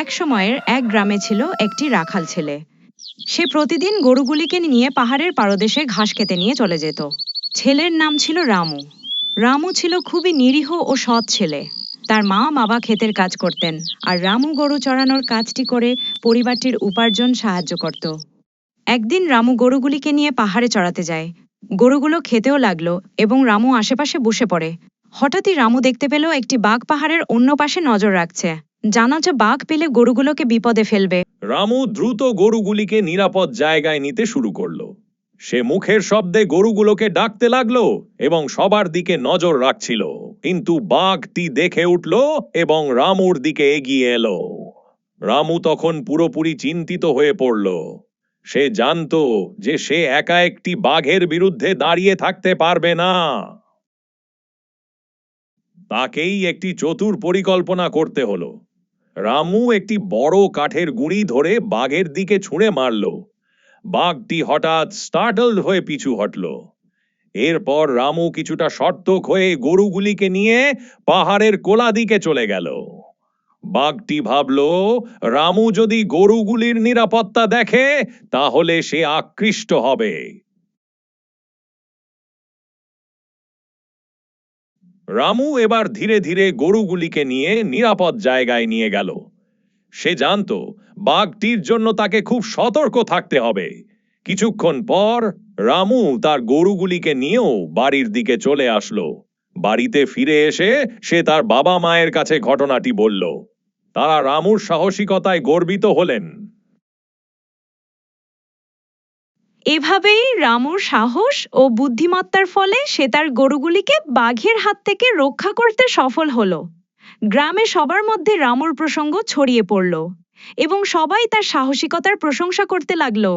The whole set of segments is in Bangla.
এক সময়ের এক গ্রামে ছিল একটি রাখাল ছেলে। সে প্রতিদিন গরুগুলিকে নিয়ে পাহাড়ের পারদেশে ঘাস খেতে নিয়ে চলে যেত। ছেলের নাম ছিল রামু। রামু ছিল খুবই নিরীহ ও সৎ ছেলে। তার মা বাবা ক্ষেতের কাজ করতেন, আর রামু গরু চড়ানোর কাজটি করে পরিবারটির উপার্জন সাহায্য করত। একদিন রামু গরুগুলিকে নিয়ে পাহাড়ে চড়াতে যায়। গরুগুলো খেতেও লাগলো এবং রামু আশেপাশে বসে পড়ে। হঠাৎই রামু দেখতে পেল একটি বাঘ পাহাড়ের অন্য পাশে নজর রাখছে। জানা যে বাঘ পেলে গরুগুলোকে বিপদে ফেলবে। রামু দ্রুত গরুগুলিকে নিরাপদ জায়গায় নিতে শুরু করলো। সে মুখের শব্দে গরুগুলোকে ডাকতে লাগলো এবং সবার দিকে নজর রাখছিল। কিন্তু বাঘটি দেখে উঠল এবং রামুর দিকে এগিয়ে এলো। রামু তখন পুরোপুরি চিন্তিত হয়ে পড়ল। সে জানতো যে সে একা একটি বাঘের বিরুদ্ধে দাঁড়িয়ে থাকতে পারবে না। তাকেই একটি চতুর পরিকল্পনা করতে হলো। রামু একটি বড় কাঠের গুঁড়ি ধরে বাঘের দিকে ছুঁড়ে মারল। বাঘটি হঠাৎ স্টার্টলড হয়ে পিছু হটল। এরপর রামু কিছুটা সর্তক হয়ে গরুগুলিকে নিয়ে পাহাড়ের কোলা দিকে চলে গেল। বাঘটি ভাবল, রামু যদি গরুগুলির নিরাপত্তা দেখে তাহলে সে আকৃষ্ট হবে। রামু এবার ধীরে ধীরে গরুগুলিকে নিয়ে নিরাপদ জায়গায় নিয়ে গেল। সে জানতো বাঘটির জন্য তাকে খুব সতর্ক থাকতে হবে। কিছুক্ষণ পর রামু তার গরুগুলিকে নিয়েও বাড়ির দিকে চলে আসলো। বাড়িতে ফিরে এসে সে তার বাবা মায়ের কাছে ঘটনাটি বলল। তারা রামুর সাহসিকতায় গর্বিত হলেন। এভাবেই রামুর সাহস ও বুদ্ধিমত্তার ফলে সে তার গরুগুলিকে বাঘের হাত থেকে রক্ষা করতে সফল হলো। গ্রামে সবার মধ্যে রামুর প্রসঙ্গ ছড়িয়ে পড়ল এবং সবাই তার সাহসিকতার প্রশংসা করতে লাগলো।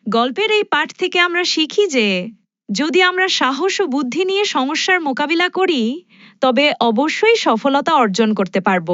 গল্পের এই পাঠ থেকে আমরা শিখি যে যদি আমরা সাহস ও বুদ্ধি নিয়ে সমস্যার মোকাবিলা করি, তবে অবশ্যই সফলতা অর্জন করতে পারব।